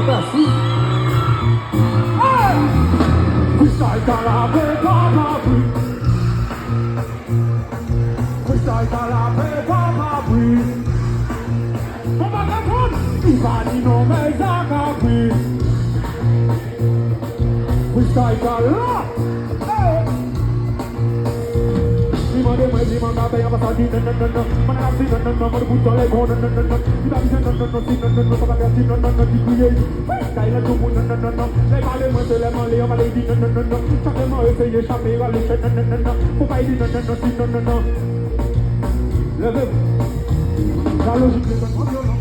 assim. Sai dalla pepa qui. Sai dalla pepa qui. Come capone, i vani non me zaga qui. Sai dalla. Prima di me si mandava a passare ma ragazzi non mi butto le buone i dati non so che non ti create dai la giù le male me le male io vale di ciò che mai se io sapevo le può fai di no le vedo la logica che non voglio non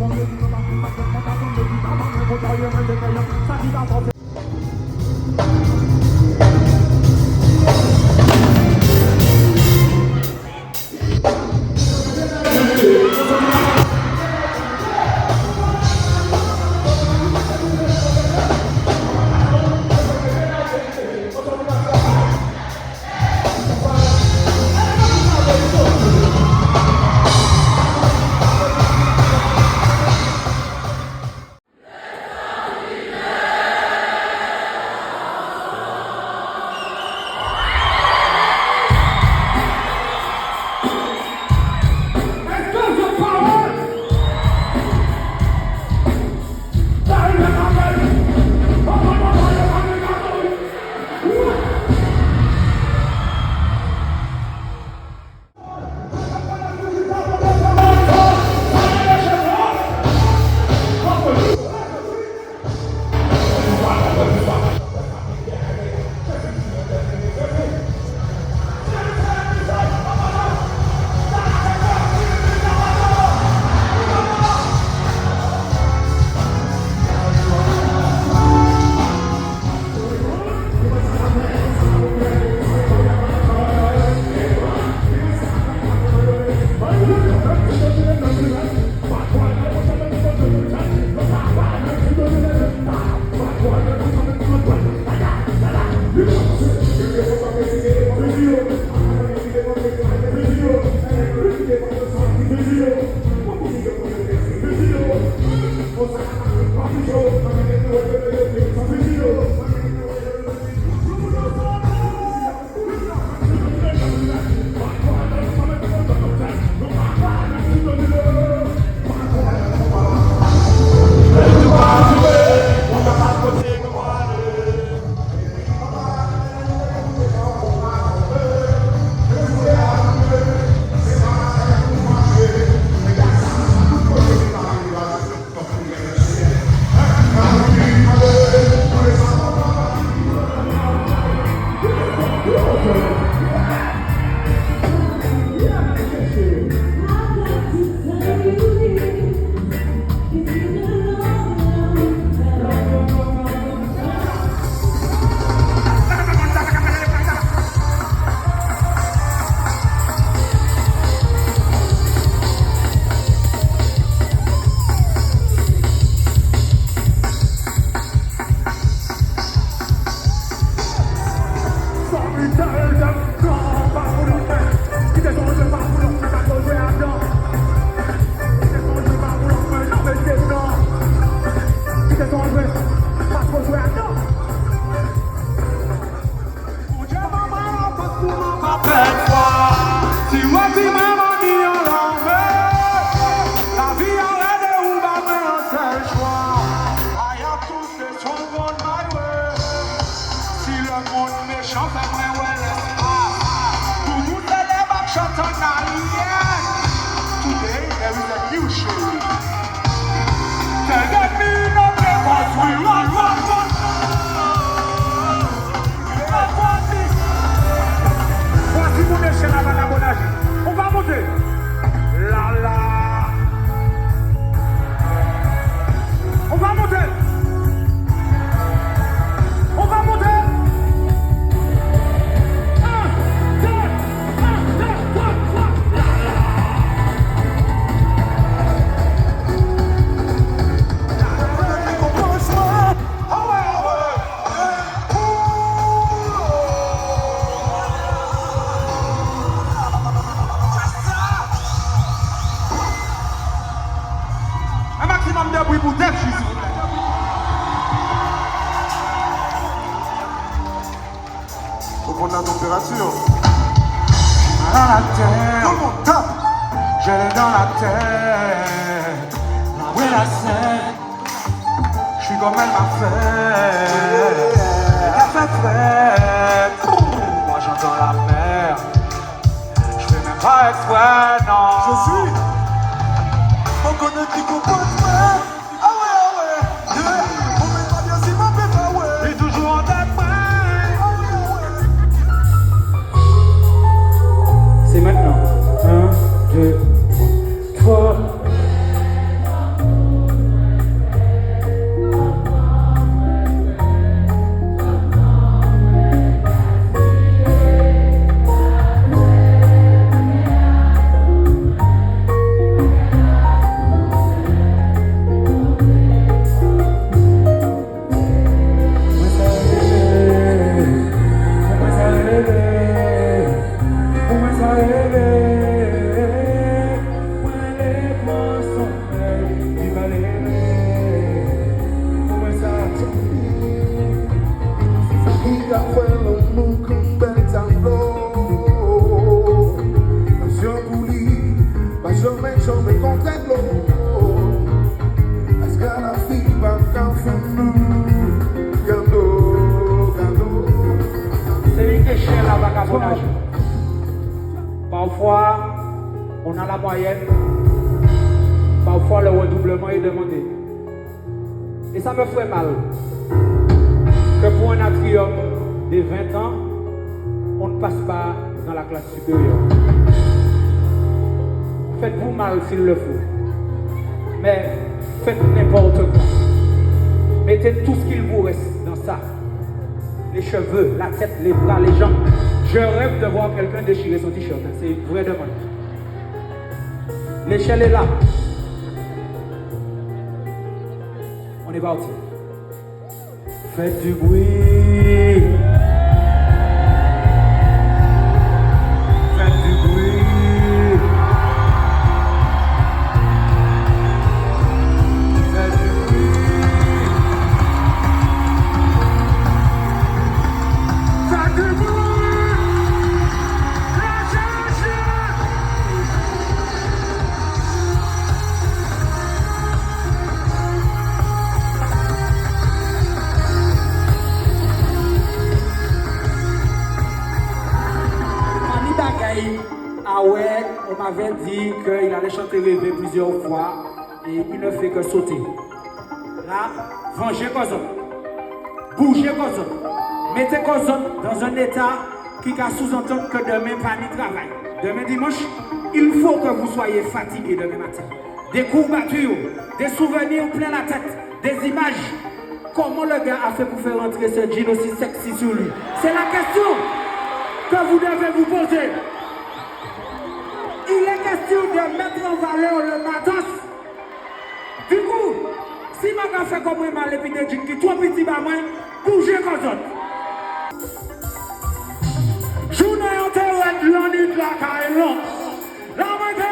la température. Dans la terre, Tout le monde tape. je l'ai dans la tête. La vraie la scène, je suis comme elle m'a fait. Elle fait frette. Moi j'entends la mer. Je fais même pas exprès, non. Je suis. On connaît qui comprend pas. Ah ouais, yeah. On met pas bien si mon pépé, ouais. Et toujours en tête, Ah ouais. C'est maintenant. 1, 2, 3. Parfois, on a la moyenne. Parfois, le redoublement est demandé. Et ça me ferait mal que pour un atrium de 20 ans, on ne passe pas dans la classe supérieure. Faites-vous mal s'il le faut. Mais faites n'importe quoi. Mettez tout ce qu'il vous reste dans ça. Les cheveux, la tête, les bras, les jambes. Je rêve de voir quelqu'un déchirer son t-shirt. C'est une vraie demande. L'échelle est là. On est parti. Faites du bruit. Faites du bruit. Faites du bruit. Faites du bruit. Ah ouais, on m'avait dit qu'il allait chanter Rêver plusieurs fois et il ne fait que sauter. Là, vengez Kozon, bougez Kozon, mettez Kozon dans un état qui va sous-entendre que demain pas ni travail. Demain dimanche, il faut que vous soyez fatigués demain matin. Des courbatures, des souvenirs plein la tête, des images. Comment le gars a fait pour faire entrer ce jean aussi sexy sur lui? C'est la question que vous devez vous poser. Il est question de mettre en valeur le matos. Du coup, si ma gars fait comme moi, les petits jeans qui trop petits, bah moi, bougez comme ça. Journée en terre, l'on est là, carrément. La main de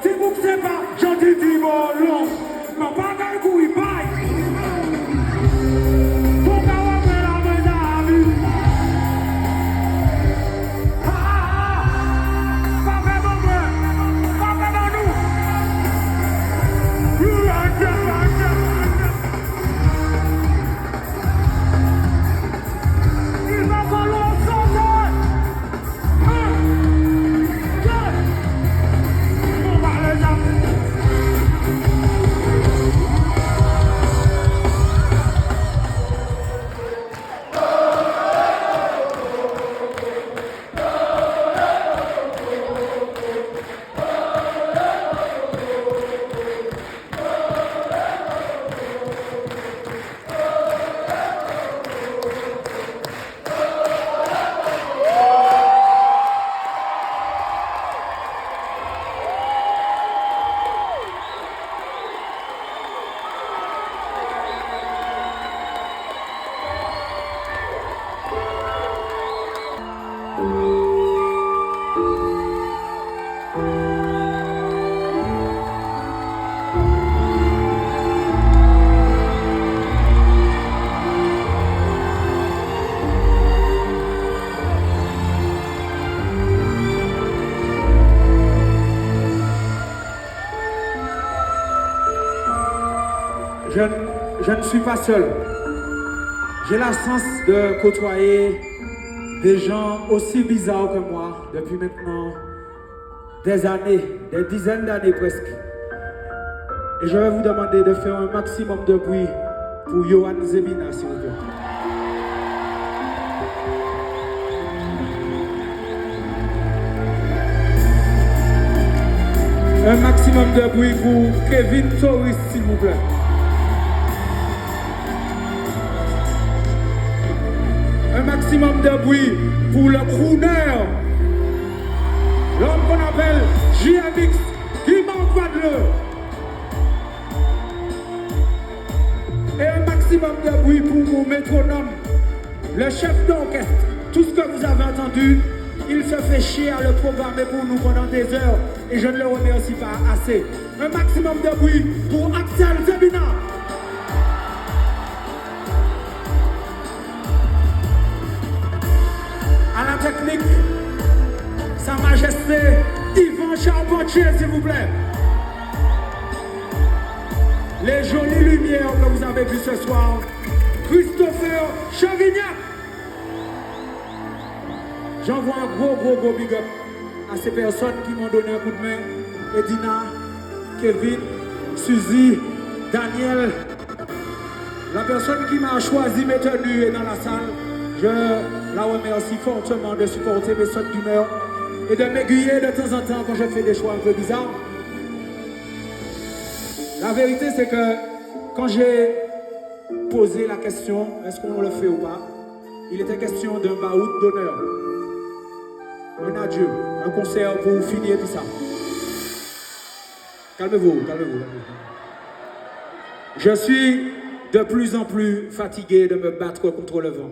si vous ne savez pas, j'en dis du bon long. Mais pas qu'un coup, il paille. Pour qu'à faire la main de la vie. je ne suis pas seul. J'ai la chance de côtoyer des gens aussi bizarres que moi depuis maintenant des années, des dizaines d'années presque. Et je vais vous demander de faire un maximum de bruit pour Yohan Zebina, s'il vous plaît. Un maximum de bruit pour Kevin Torres, s'il vous plaît. Un maximum de bruit pour le crooner, l'homme qu'on appelle JMX, qui m'envoie de l'eau. Et un maximum de bruit pour mon métronome, le chef d'orchestre. Tout ce que vous avez entendu, il se fait chier à le programmer pour nous pendant des heures et je ne le remercie pas assez. Un maximum de bruit pour Axel Zebina. À la technique, Sa Majesté Yvan Charpentier, s'il vous plaît. Les jolies lumières que vous avez vues ce soir, Christopher Chavignac. J'envoie un gros big up à ces personnes qui m'ont donné un coup de main. Edina, Kevin, Suzy, Daniel. La personne qui m'a choisi mes tenues est dans la salle. Je la remercie fortement de supporter mes sautes d'humeur et de m'aiguiller de temps en temps quand je fais des choix un peu bizarres. La vérité, c'est que quand j'ai posé la question, est-ce qu'on le fait ou pas, il était question d'un baout d'honneur. Un adieu, un concert pour finir tout ça. Calmez-vous. Je suis de plus en plus fatigué de me battre contre le vent.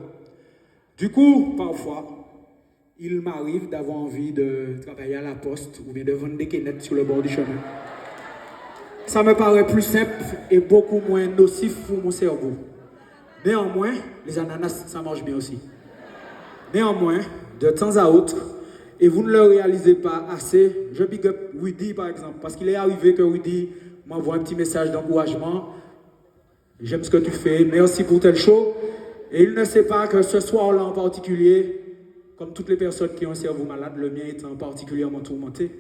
Du coup, parfois, il m'arrive d'avoir envie de travailler à la poste ou bien de vendre des quénettes sur le bord du chemin. Ça me paraît plus simple et beaucoup moins nocif pour mon cerveau. Néanmoins, les ananas, ça marche bien aussi. Néanmoins, de temps à autre, et vous ne le réalisez pas assez, je big up Woody par exemple, parce qu'il est arrivé que Woody m'envoie un petit message d'encouragement. J'aime ce que tu fais, merci pour tel show. Et il ne sait pas que ce soir-là en particulier, comme toutes les personnes qui ont un cerveau malade, le mien étant particulièrement tourmenté,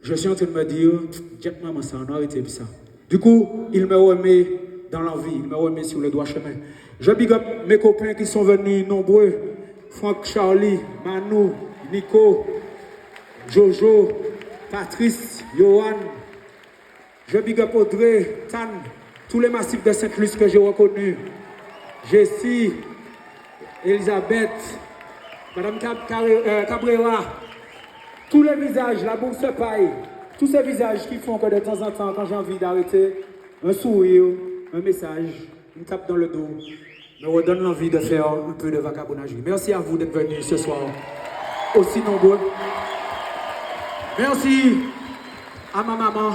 je suis en train de me dire, Jack maman, ça on a arrêté ça. Du coup, il me remet dans l'envie, il me remet sur le droit chemin. Je big up mes copains qui sont venus nombreux, Franck, Charlie, Manu, Nico, Jojo, Patrice, Johan. Je big up Audrey, Tan, tous les massifs de Saint-Luc que j'ai reconnus. Jessie, Elisabeth, Madame Cabrera, tous les visages, la bourse paille, tous ces visages qui font que de temps en temps, quand j'ai envie d'arrêter, un sourire, un message, une tape dans le dos, me redonne l'envie de faire un peu de vagabondage. Merci à vous d'être venus ce soir, aussi nombreux. Merci à ma maman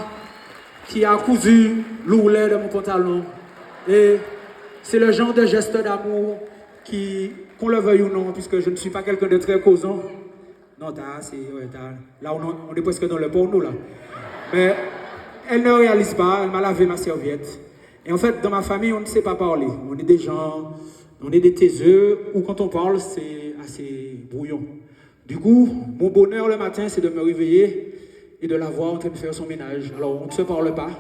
qui a cousu l'ourlet de mon pantalon. Et c'est le genre de geste d'amour qu'on le veuille ou non, puisque je ne suis pas quelqu'un de très causant. Non, là on est presque dans le porno là. Mais elle ne réalise pas, elle m'a lavé ma serviette. Et en fait, dans ma famille, on ne sait pas parler. On est des gens, on est des taiseux, ou quand on parle, c'est assez brouillon. Du coup, mon bonheur le matin, c'est de me réveiller et de la voir en train de faire son ménage. Alors, on ne se parle pas,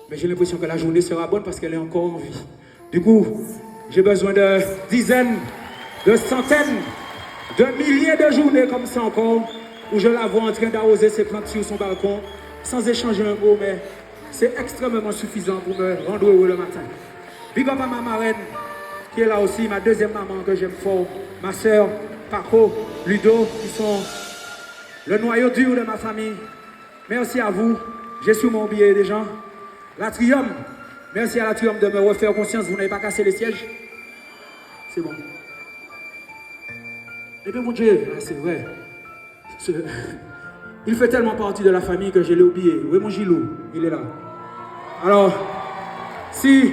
mais j'ai l'impression que la journée sera bonne parce qu'elle est encore en vie. Du coup, j'ai besoin de dizaines, de centaines, de milliers de journées comme ça encore, où je la vois en train d'arroser ses plantes sur son balcon, sans échanger un mot, mais c'est extrêmement suffisant pour me rendre heureux le matin. Big up à ma marraine, qui est là aussi, ma deuxième maman que j'aime fort, ma soeur, Paco, Ludo, qui sont le noyau dur de ma famille. Merci à vous, j'ai sur mon billet des gens. L'Atrium, merci à l'Atrium de me refaire conscience, vous n'avez pas cassé les sièges. C'est bon. Et bien mon Dieu, c'est vrai. Il fait tellement partie de la famille que je l'ai oublié. Oui, mon Gilou, il est là. Alors, si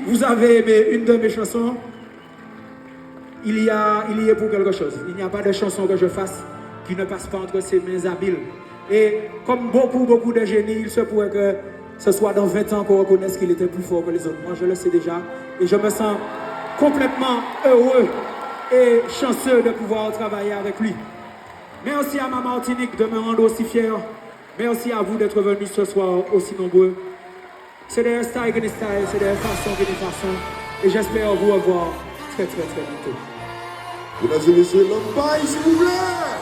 vous avez aimé une de mes chansons, il y est pour quelque chose. Il n'y a pas de chanson que je fasse qui ne passe pas entre ses mains habiles. Et comme beaucoup de génies, il se pourrait que ce soit dans 20 ans qu'on reconnaisse qu'il était plus fort que les autres. Moi, je le sais déjà. Et je me sens complètement heureux et chanceux de pouvoir travailler avec lui. Merci à ma Martinique de me rendre aussi fier. Merci à vous d'être venus ce soir aussi nombreux. C'est des styles, des styles, c'est des façons, des façons. Et j'espère vous revoir très bientôt. Mesdames et messieurs, l'homme s'il vous plaît.